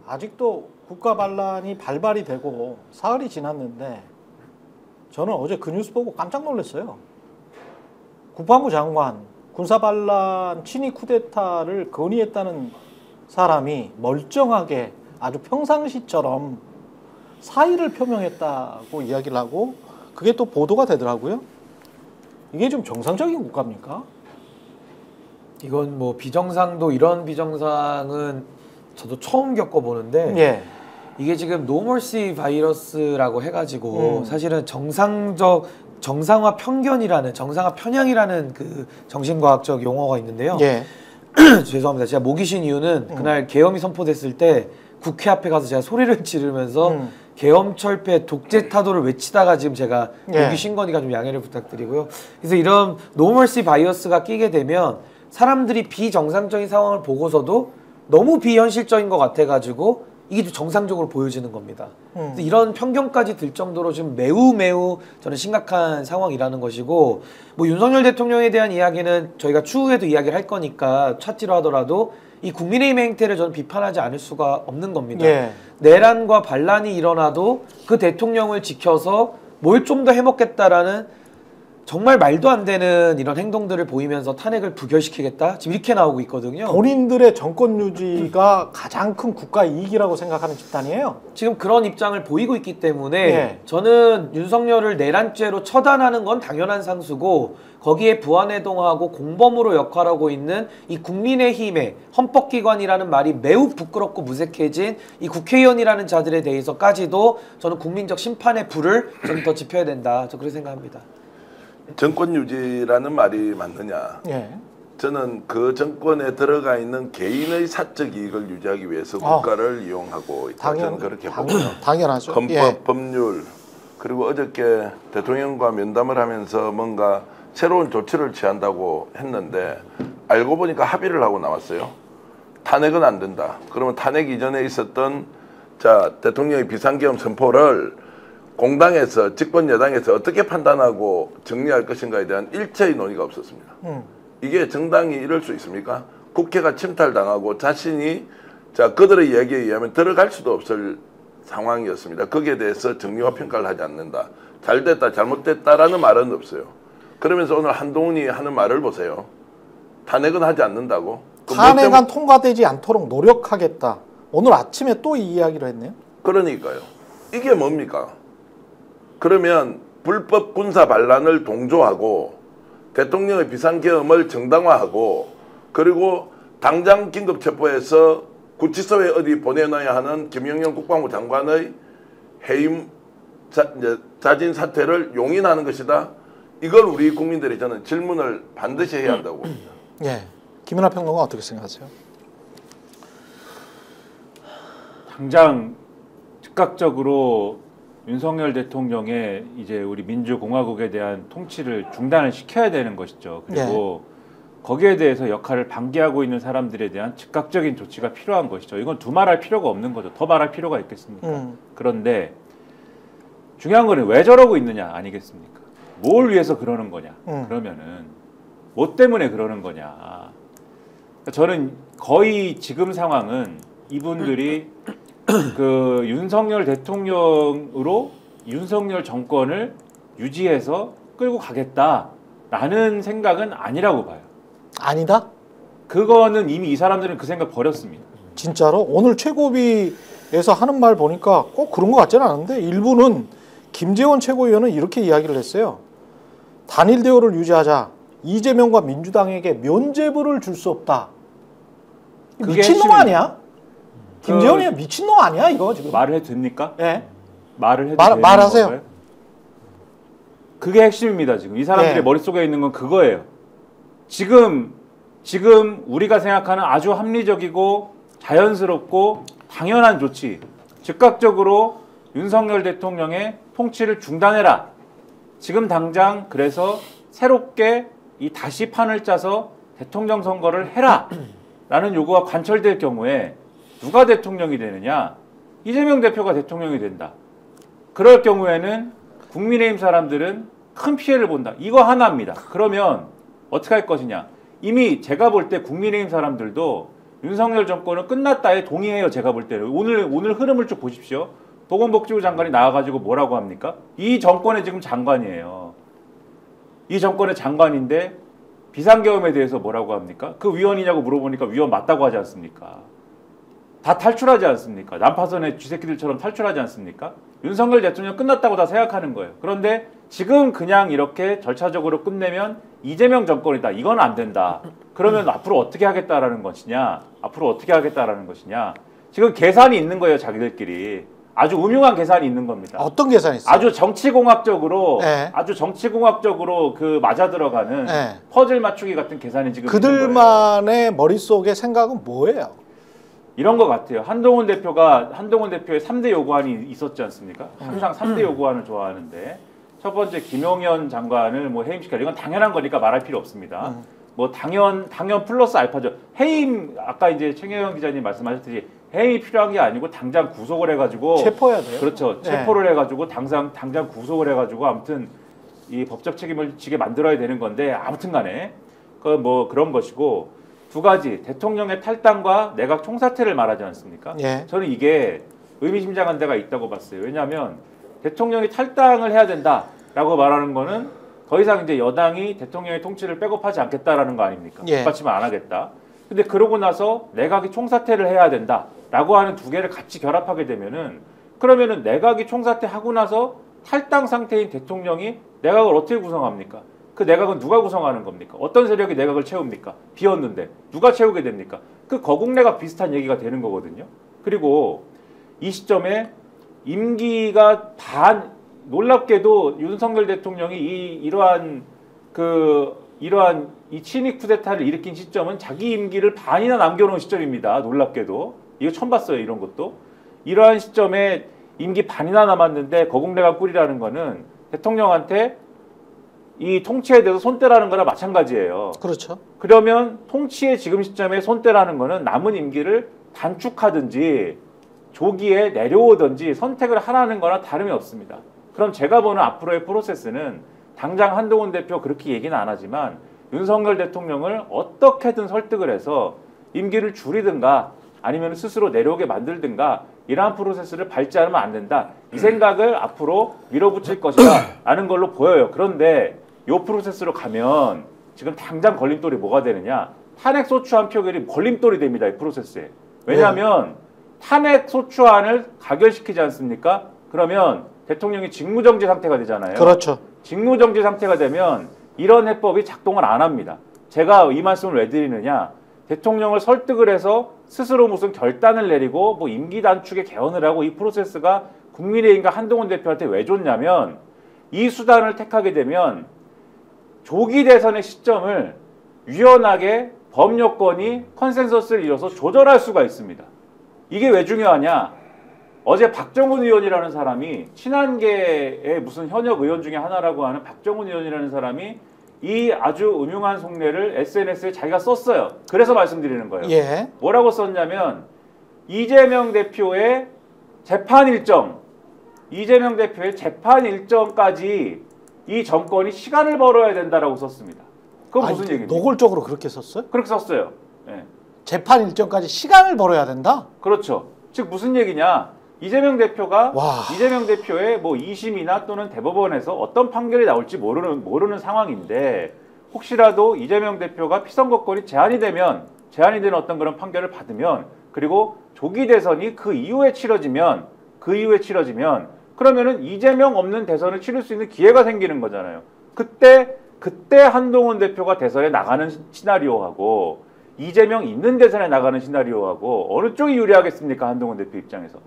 아직도 국가 반란이 발발이 되고 사흘이 지났는데 저는 어제 그 뉴스 보고 깜짝 놀랐어요. 국방부 장관 군사 반란 친위 쿠데타를 건의했다는 사람이 멀쩡하게 아주 평상시처럼 사의를 표명했다고 이야기를 하고 그게 또 보도가 되더라고요. 이게 좀 정상적인 국가입니까? 이건 뭐 비정상도 이런 비정상은 저도 처음 겪어보는데 예. 이게 지금 노멀시 바이러스라고 해가지고 사실은 정상화 편견이라는 정상화 편향이라는 그 정신과학적 용어가 있는데요. 예. 죄송합니다. 제가 목이 쉰 이유는 그날 계엄이 선포됐을 때 국회 앞에 가서 제가 소리를 지르면서 계엄 철폐 독재 타도를 외치다가 지금 제가 목이 쉰 거니까 좀 양해를 부탁드리고요. 그래서 이런 노멀시 바이어스가 끼게 되면 사람들이 비정상적인 상황을 보고서도 너무 비현실적인 것 같아가지고 이게 좀 정상적으로 보여지는 겁니다. 이런 편견까지 들 정도로 지금 매우 저는 심각한 상황이라는 것이고, 뭐 윤석열 대통령에 대한 이야기는 저희가 추후에도 이야기를 할 거니까 찾지로 하더라도 이 국민의힘의 행태를 저는 비판하지 않을 수가 없는 겁니다. 예. 내란과 반란이 일어나도 그 대통령을 지켜서 뭘 좀 더 해먹겠다라는 정말 말도 안 되는 이런 행동들을 보이면서 탄핵을 부결시키겠다? 지금 이렇게 나오고 있거든요. 본인들의 정권 유지가 가장 큰 국가 이익이라고 생각하는 집단이에요. 지금 그런 입장을 보이고 있기 때문에 예. 저는 윤석열을 내란죄로 처단하는 건 당연한 상수고 거기에 부안해동하고 공범으로 역할하고 있는 이 국민의힘의 헌법기관이라는 말이 매우 부끄럽고 무색해진 이 국회의원이라는 자들에 대해서까지도 저는 국민적 심판의 불을 좀 더 지펴야 된다. 저 그렇게 생각합니다. 정권 유지라는 말이 맞느냐? 예. 저는 그 정권에 들어가 있는 개인의 사적 이익을 유지하기 위해서 국가를 이용하고 있다. 저는 그렇게 보고요. 당연하죠. 헌법, 예. 법률, 그리고 어저께 대통령과 면담을 하면서 뭔가 새로운 조치를 취한다고 했는데 알고 보니까 합의를 하고 나왔어요. 탄핵은 안 된다. 그러면 탄핵 이전에 있었던 대통령의 비상계엄 선포를 공당에서 집권 여당에서 어떻게 판단하고 정리할 것인가에 대한 일체의 논의가 없었습니다. 이게 정당이 이럴 수 있습니까? 국회가 침탈당하고 자신이 그들의 이야기에 의하면 들어갈 수도 없을 상황이었습니다. 거기에 대해서 정리와 평가를 하지 않는다. 잘됐다 잘못됐다라는 말은 없어요. 그러면서 오늘 한동훈이 하는 말을 보세요. 탄핵은 하지 않는다고. 탄핵안 통과되지 않도록 노력하겠다. 오늘 아침에 또 이 이야기를 했네요. 그러니까요. 이게 뭡니까? 그러면 불법 군사 반란을 동조하고 대통령의 비상계엄을 정당화하고 그리고 당장 긴급체포해서 구치소에 어디 보내놔야 하는 김영현 국방부 장관의 해임 자진 사퇴를 용인하는 것이다. 이걸 우리 국민들이 저는 질문을 반드시 해야 한다고 봅니다. 예. 김연아 평론가 어떻게 생각하세요? 당장 즉각적으로 윤석열 대통령의 이제 우리 민주공화국에 대한 통치를 중단을 시켜야 되는 것이죠. 그리고 거기에 대해서 역할을 방기하고 있는 사람들에 대한 즉각적인 조치가 필요한 것이죠. 이건 두말할 필요가 없는 거죠. 더 말할 필요가 있겠습니까? 그런데 중요한 거는 왜 저러고 있느냐 아니겠습니까? 뭘 위해서 그러는 거냐? 그러면은 뭐 때문에 그러는 거냐? 저는 거의 지금 상황은 이분들이 그 윤석열 대통령으로 윤석열 정권을 유지해서 끌고 가겠다라는 생각은 아니라고 봐요. 아니다? 그거는 이미 이 사람들은 그 생각 버렸습니다. 진짜로? 오늘 최고위에서 하는 말 보니까 꼭 그런 것 같지는 않은데 일부는 김재원 최고위원은 이렇게 이야기를 했어요. 단일 대우를 유지하자. 이재명과 민주당에게 면죄부를 줄 수 없다. 미친놈 아니야? 김재원이 미친놈 아니야 이거 지금? 말을 해도 됩니까? 예. 말을 해도 되는 말하세요. 건가요? 그게 핵심입니다. 지금 이 사람들의 머릿속에 있는 건 그거예요. 지금 우리가 생각하는 아주 합리적이고 자연스럽고 당연한 조치, 즉각적으로 윤석열 대통령의 통치를 중단해라. 지금 당장 그래서 새롭게 이 다시 판을 짜서 대통령 선거를 해라 라는 요구가 관철될 경우에 누가 대통령이 되느냐? 이재명 대표가 대통령이 된다. 그럴 경우에는 국민의힘 사람들은 큰 피해를 본다. 이거 하나입니다. 그러면 어떻게 할 것이냐? 이미 제가 볼 때 국민의힘 사람들도 윤석열 정권은 끝났다에 동의해요. 제가 볼 때는 오늘 흐름을 쭉 보십시오. 보건복지부 장관이 나와가지고 뭐라고 합니까? 이 정권의 지금 장관이에요. 이 정권의 장관인데 비상계엄에 대해서 뭐라고 합니까? 그 위원이냐고 물어보니까 위원 맞다고 하지 않습니까? 다 탈출하지 않습니까? 난파선의 쥐새끼들처럼 탈출하지 않습니까? 윤석열 대통령 끝났다고 다 생각하는 거예요. 그런데 지금 그냥 이렇게 절차적으로 끝내면 이재명 정권이다. 이건 안 된다. 그러면 앞으로 어떻게 하겠다라는 것이냐? 앞으로 어떻게 하겠다라는 것이냐? 지금 계산이 있는 거예요. 자기들끼리. 아주 음흉한 계산이 있는 겁니다. 어떤 계산이 있어요? 아주 정치공학적으로 네. 아주 정치공학적으로 그 맞아 들어가는 네. 퍼즐 맞추기 같은 계산이 지금 있는 거예요. 그들만의 머릿속의 생각은 뭐예요? 이런 것 같아요. 한동훈 대표의 3대 요구안이 있었지 않습니까? 항상 3대 요구안을 좋아하는데 첫 번째 김용현 장관을 뭐 해임시켜라. 이건 당연한 거니까 말할 필요 없습니다. 뭐 당연 플러스 알파죠. 해임 아까 이제 최경영 기자님 말씀하셨듯이 해임이 필요한 게 아니고 당장 구속을 해가지고 체포해야 돼요. 그렇죠. 네. 체포를 해가지고 당장 구속을 해가지고 아무튼 이 법적 책임을 지게 만들어야 되는 건데 아무튼간에 그 뭐 그런 것이고 두 가지 대통령의 탈당과 내각 총사퇴를 말하지 않습니까? 예. 저는 이게 의미심장한 데가 있다고 봤어요. 왜냐하면 대통령이 탈당을 해야 된다라고 말하는 거는 더 이상 이제 여당이 대통령의 통치를 백업하지 않겠다라는 거 아닙니까? 예. 뒷받침을 안 하겠다. 근데 그러고 나서 내각이 총사퇴를 해야 된다라고 하는 두 개를 같이 결합하게 되면은 그러면은 내각이 총사퇴하고 나서 탈당 상태인 대통령이 내각을 어떻게 구성합니까? 그 내각은 누가 구성하는 겁니까? 어떤 세력이 내각을 채웁니까? 비었는데 누가 채우게 됩니까? 그 거국내각 비슷한 얘기가 되는 거거든요. 그리고 이 시점에 임기가 놀랍게도 윤석열 대통령이 이러한 이 친위 쿠데타를 일으킨 시점은 자기 임기를 반이나 남겨놓은 시점입니다. 놀랍게도 이거 처음 봤어요. 이런 것도 이러한 시점에 임기 반이나 남았는데 거국내각 꾸리라는 거는 대통령한테 이 통치에 대해서 손대라는 거나 마찬가지예요. 그렇죠. 그러면 통치의 지금 시점에 손대라는 거는 남은 임기를 단축하든지 조기에 내려오든지 선택을 하라는 거나 다름이 없습니다. 그럼 제가 보는 앞으로의 프로세스는 당장 한동훈 대표 그렇게 얘기는 안 하지만 윤석열 대통령을 어떻게든 설득을 해서 임기를 줄이든가 아니면 스스로 내려오게 만들든가 이러한 프로세스를 밟지 않으면 안 된다. 이 생각을 앞으로 밀어붙일 것이다 라는 걸로 보여요. 그런데 이 프로세스로 가면 지금 당장 걸림돌이 뭐가 되느냐. 탄핵 소추안 표결이 걸림돌이 됩니다. 이 프로세스에. 왜냐하면 탄핵 소추안을 가결시키지 않습니까? 그러면 대통령이 직무정지 상태가 되잖아요. 그렇죠. 직무정지 상태가 되면 이런 해법이 작동을 안 합니다. 제가 이 말씀을 왜 드리느냐. 대통령을 설득을 해서 스스로 무슨 결단을 내리고 뭐 임기 단축에 개헌을 하고 이 프로세스가 국민의힘과 한동훈 대표한테 왜 줬냐면 이 수단을 택하게 되면 조기 대선의 시점을 유연하게 범여권이 컨센서스를 이뤄서 조절할 수가 있습니다. 이게 왜 중요하냐? 어제 박정훈 의원이라는 사람이 친한계의 무슨 현역 의원 중에 하나라고 하는 박정훈 의원이라는 사람이 이 아주 음흉한 속내를 SNS에 자기가 썼어요. 그래서 말씀드리는 거예요. 예. 뭐라고 썼냐면 이재명 대표의 재판 일정까지 이 정권이 시간을 벌어야 된다라고 썼습니다. 그건 무슨 얘기입니까? 노골적으로 그렇게 썼어요? 그렇게 썼어요. 예. 재판 일정까지 시간을 벌어야 된다? 그렇죠. 즉 무슨 얘기냐? 이재명 대표가 와. 이재명 대표의 뭐 2심이나 또는 대법원에서 어떤 판결이 나올지 모르는 상황인데 혹시라도 이재명 대표가 피선거권이 제한이 되는 어떤 그런 판결을 받으면 그리고 조기 대선이 그 이후에 치러지면 그러면은 이재명 없는 대선을 치를 수 있는 기회가 생기는 거잖아요. 그때 한동훈 대표가 대선에 나가는 시나리오하고 이재명 있는 대선에 나가는 시나리오하고 어느 쪽이 유리하겠습니까? 한동훈 대표 입장에서.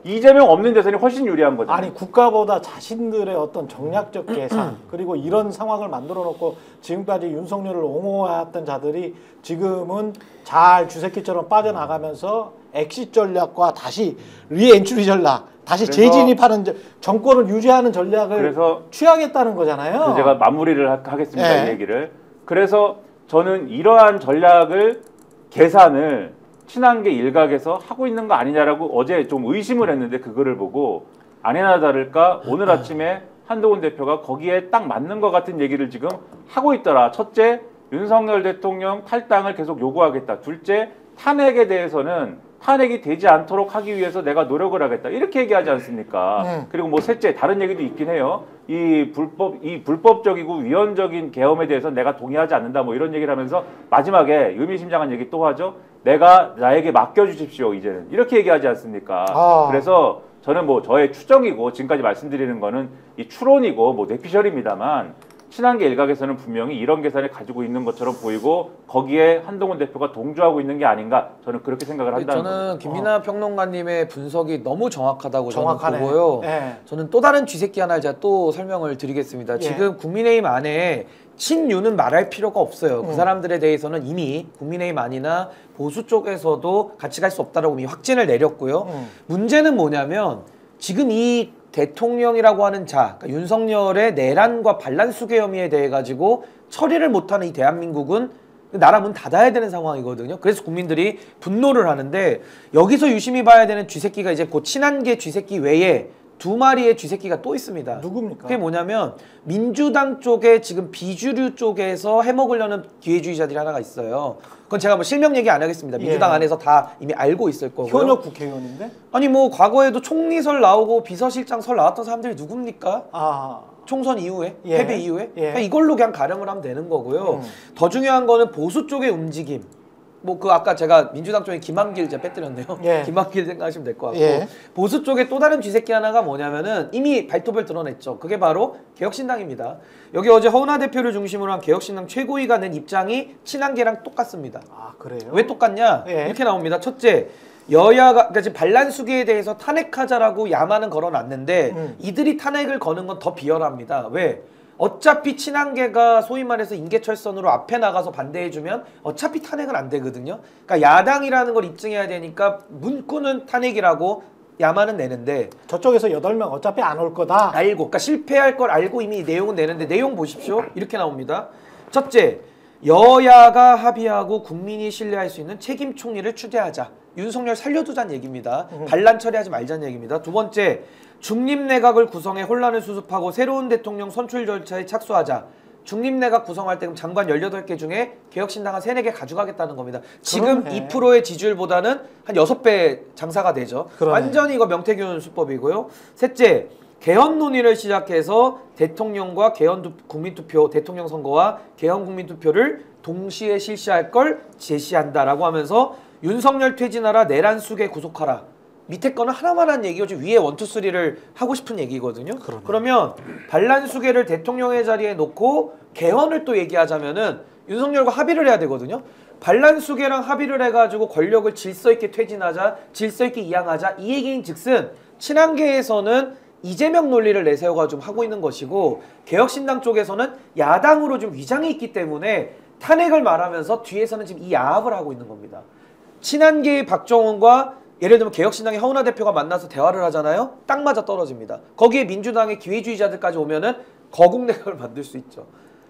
이재명 없는 대선이 훨씬 유리한 거잖아요. 아니 국가보다 자신들의 어떤 정략적 계산 그리고 이런 상황을 만들어 놓고 지금까지 윤석열을 옹호해왔던 자들이 지금은 잘 쥐새끼처럼 빠져나가면서 엑시트 전략과 다시 리엔트리 전략 다시 재진입하는 정권을 유지하는 전략을 취하겠다는 거잖아요. 제가 마무리를 하겠습니다. 네. 이 얘기를. 그래서 저는 이러한 계산을 친한계 일각에서 하고 있는 거 아니냐라고 어제 좀 의심을 했는데 그거를 보고 아니나 다를까 오늘 아침에 한동훈 대표가 거기에 딱 맞는 것 같은 얘기를 지금 하고 있더라. 첫째, 윤석열 대통령 탈당을 계속 요구하겠다. 둘째, 탄핵에 대해서는 탄핵이 되지 않도록 하기 위해서 내가 노력을 하겠다 이렇게 얘기하지 않습니까? 그리고 뭐 셋째 다른 얘기도 있긴 해요. 이 불법적이고 위헌적인 계엄에 대해서 내가 동의하지 않는다 뭐 이런 얘기를 하면서 마지막에 의미심장한 얘기 또 하죠. 내가 나에게 맡겨주십시오 이제는 이렇게 얘기하지 않습니까? 그래서 저는 뭐 저의 추정이고 지금까지 말씀드리는 거는 이 추론이고 뭐 뇌피셜입니다만 친한계 일각에서는 분명히 이런 계산을 가지고 있는 것처럼 보이고 거기에 한동훈 대표가 동조하고 있는 게 아닌가 저는 그렇게 생각을 한다는 거예요. 저는 김민하 평론가님의 분석이 너무 정확하다고 정확하네. 저는 보고요. 네. 저는 또 다른 쥐새끼 하나를 제가 또 설명을 드리겠습니다. 지금 국민의힘 안에 친유는 말할 필요가 없어요. 그 사람들에 대해서는 이미 국민의힘 안이나 보수 쪽에서도 같이 갈 수 없다라고 이미 확진을 내렸고요. 문제는 뭐냐면 지금 이 대통령이라고 하는 자, 그러니까 윤석열의 내란과 반란 수계 혐의에 대해 가지고 처리를 못하는 이 대한민국은 나라 문 닫아야 되는 상황이거든요. 그래서 국민들이 분노를 하는데 여기서 유심히 봐야 되는 쥐새끼가 이제 곧 친한계 쥐새끼 외에 두 마리의 쥐새끼가 또 있습니다. 누굽니까? 그게 뭐냐면 민주당 쪽에 지금 비주류 쪽에서 해먹으려는 기회주의자들이 하나가 있어요. 그건 제가 뭐 실명 얘기 안 하겠습니다. 민주당 안에서 다 이미 알고 있을 거고요. 현역 국회의원인데? 아니 뭐 과거에도 총리설 나오고 비서실장 설 나왔던 사람들이 누굽니까? 총선 이후에? 패배 이후에? 그러니까 이걸로 그냥 가름을 하면 되는 거고요. 더 중요한 거는 보수 쪽의 움직임. 뭐 그 아까 제가 민주당 쪽에 김한길 제가 빼뜨렸네요. 김한길 생각하시면 될 것 같고 보수 쪽에 또 다른 쥐새끼 하나가 뭐냐면은 이미 발톱을 드러냈죠. 그게 바로 개혁신당입니다. 여기 어제 허은하 대표를 중심으로 한 개혁신당 최고위가 낸 입장이 친한계랑 똑같습니다. 아 그래요? 왜 똑같냐? 이렇게 나옵니다. 첫째, 여야가 그러니까 지금 반란 수계에 대해서 탄핵하자라고 야만은 걸어놨는데 이들이 탄핵을 거는 건 더 비열합니다. 왜? 어차피 친한계가 소위 말해서 인계철선으로 앞에 나가서 반대해주면 어차피 탄핵은 안 되거든요. 그러니까 야당이라는 걸 입증해야 되니까 문구는 탄핵이라고 야만은 내는데 저쪽에서 8명 어차피 안 올 거다. 알고, 그러니까 실패할 걸 알고 이미 내용은 내는데 내용 보십시오. 이렇게 나옵니다. 첫째, 여야가 합의하고 국민이 신뢰할 수 있는 책임 총리를 추대하자. 윤석열 살려두자는 얘기입니다. 반란 처리하지 말자는 얘기입니다. 두 번째, 중립내각을 구성해 혼란을 수습하고 새로운 대통령 선출 절차에 착수하자. 중립내각 구성할 때 그럼 장관 18개 중에 개혁신당 한 3, 4개 가져가겠다는 겁니다. 지금 그러네. 2%의 지지율보다는 한 6배 장사가 되죠. 그러네. 완전히 이거 명태균 수법이고요. 셋째, 개헌 논의를 시작해서 대통령과 개헌 국민투표, 대통령 선거와 개헌 국민투표를 동시에 실시할 걸 제시한다라고 하면서 윤석열 퇴진하라, 내란 수계 구속하라. 밑에 거는 하나만 한 얘기고 위에 1, 2, 3를 하고 싶은 얘기거든요. 그러면 반란 수계를 대통령의 자리에 놓고 개헌을 또 얘기하자면은 윤석열과 합의를 해야 되거든요. 반란 수계랑 합의를 해가지고 권력을 질서 있게 퇴진하자, 질서 있게 이양하자 이 얘기인 즉슨 친한계에서는 이재명 논리를 내세워가지고 하고 있는 것이고 개혁신당 쪽에서는 야당으로 좀 위장이 있기 때문에 탄핵을 말하면서 뒤에서는 지금 이 야합을 하고 있는 겁니다. 친한계의 박정훈과 예를 들면 개혁신당의 허은하 대표가 만나서 대화를 하잖아요. 딱 맞아 떨어집니다. 거기에 민주당의 기회주의자들까지 오면은 거국내각을 만들 수 있죠.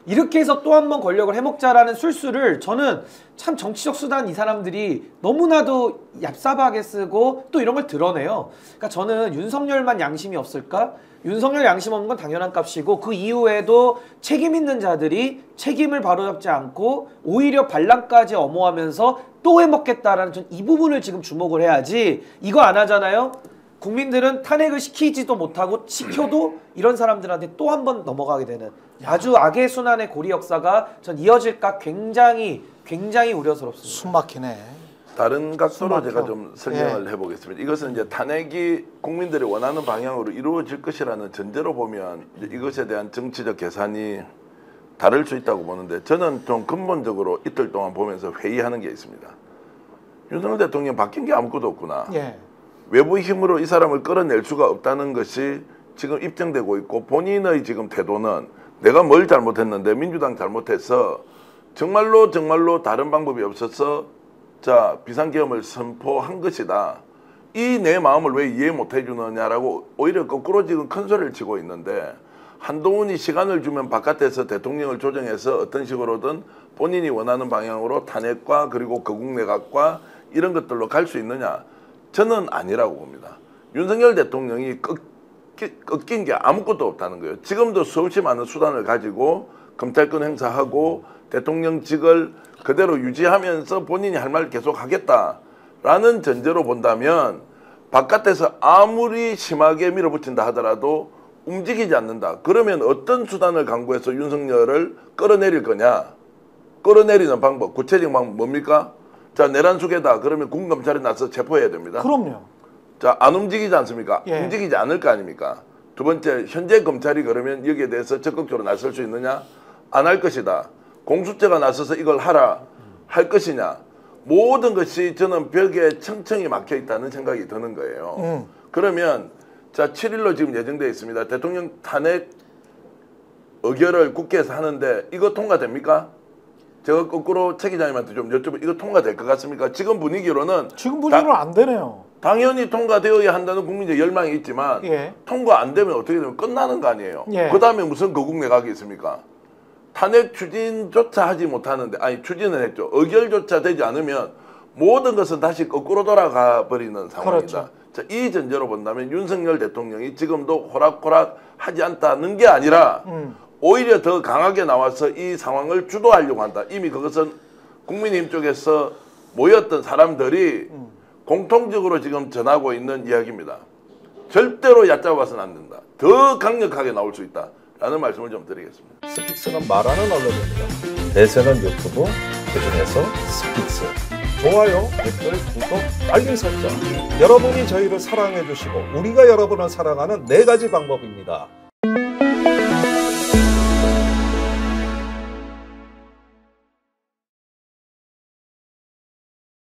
이렇게 해서 또 한 번 권력을 해먹자라는 술수를 저는 참 정치적 수단 이 사람들이 너무나도 얍삽하게 쓰고 또 이런 걸 드러내요. 그러니까 저는 윤석열만 양심이 없을까? 윤석열 양심 없는 건 당연한 값이고 그 이후에도 책임 있는 자들이 책임을 바로잡지 않고 오히려 반란까지 엄호하면서 또 해먹겠다라는 전 이 부분을 지금 주목을 해야지 이거 안 하잖아요. 국민들은 탄핵을 시키지도 못하고 시켜도 이런 사람들한테 또 한 번 넘어가게 되는 아주 악의 순환의 고리 역사가 전 이어질까 굉장히 우려스럽습니다. 숨 막히네. 다른 각도로 제가 좀 설명을 해보겠습니다. 이것은 이제 탄핵이 국민들이 원하는 방향으로 이루어질 것이라는 전제로 보면 이것에 대한 정치적 계산이 다를 수 있다고 보는데 저는 좀 근본적으로 이틀 동안 보면서 회의하는 게 있습니다. 윤석열 대통령 바뀐 게 아무것도 없구나. 외부 힘으로 이 사람을 끌어낼 수가 없다는 것이 지금 입증되고 있고 본인의 지금 태도는 내가 뭘 잘못했는데 민주당 잘못해서 정말로 다른 방법이 없어서 자 비상계엄을 선포한 것이다. 이 내 마음을 왜 이해 못 해주느냐라고 오히려 거꾸로 지금 큰 소리를 치고 있는데 한동훈이 시간을 주면 바깥에서 대통령을 조정해서 어떤 식으로든 본인이 원하는 방향으로 탄핵과 그리고 거국내각과 이런 것들로 갈 수 있느냐. 저는 아니라고 봅니다. 윤석열 대통령이 꺾인 게 아무것도 없다는 거예요. 지금도 수없이 많은 수단을 가지고 검찰권 행사하고 대통령직을 그대로 유지하면서 본인이 할 말을 계속 하겠다라는 전제로 본다면 바깥에서 아무리 심하게 밀어붙인다 하더라도 움직이지 않는다. 그러면 어떤 수단을 강구해서 윤석열을 끌어내릴 거냐? 끌어내리는 방법, 구체적인 방법 뭡니까? 자, 내란 수계다. 그러면 군검찰이 나서 체포해야 됩니다. 그럼요. 자, 안 움직이지 않습니까? 예. 움직이지 않을 거 아닙니까? 두 번째, 현재 검찰이 그러면 여기에 대해서 적극적으로 나설 수 있느냐? 안 할 것이다. 공수처가 나서서 이걸 하라 할 것이냐? 모든 것이 저는 벽에 청청이 막혀 있다는 생각이 드는 거예요. 그러면 자, 7일로 지금 예정되어 있습니다. 대통령 탄핵 의결을 국회에서 하는데 이거 통과됩니까? 제가 거꾸로 최 기자님한테 좀 여쭤보, 이거 통과될 것 같습니까? 지금 분위기로는 지금 분위기는 안 되네요. 당연히 통과되어야 한다는 국민적 열망이 있지만 예. 통과 안 되면 어떻게 되면 끝나는 거 아니에요. 예. 그 다음에 무슨 거국 내각이 있습니까? 탄핵 추진조차 하지 못하는데, 아니 추진은 했죠. 의결조차 되지 않으면 모든 것은 다시 거꾸로 돌아가 버리는 상황이다. 그렇죠. 자, 이 전제로 본다면 윤석열 대통령이 지금도 호락호락 하지 않다는 게 아니라 오히려 더 강하게 나와서 이 상황을 주도하려고 한다. 이미 그것은 국민의힘 쪽에서 모였던 사람들이 공통적으로 지금 전하고 있는 이야기입니다. 절대로 얕잡아서는 안 된다. 더 강력하게 나올 수 있다. 라는 말씀을 좀 드리겠습니다. 스픽스는 말하는 언론입니다. 대세는 유튜브, 그중에서 스픽스. 좋아요, 댓글, 구독, 알림 설정. 여러분이 저희를 사랑해 주시고 우리가 여러분을 사랑하는 4가지 방법입니다.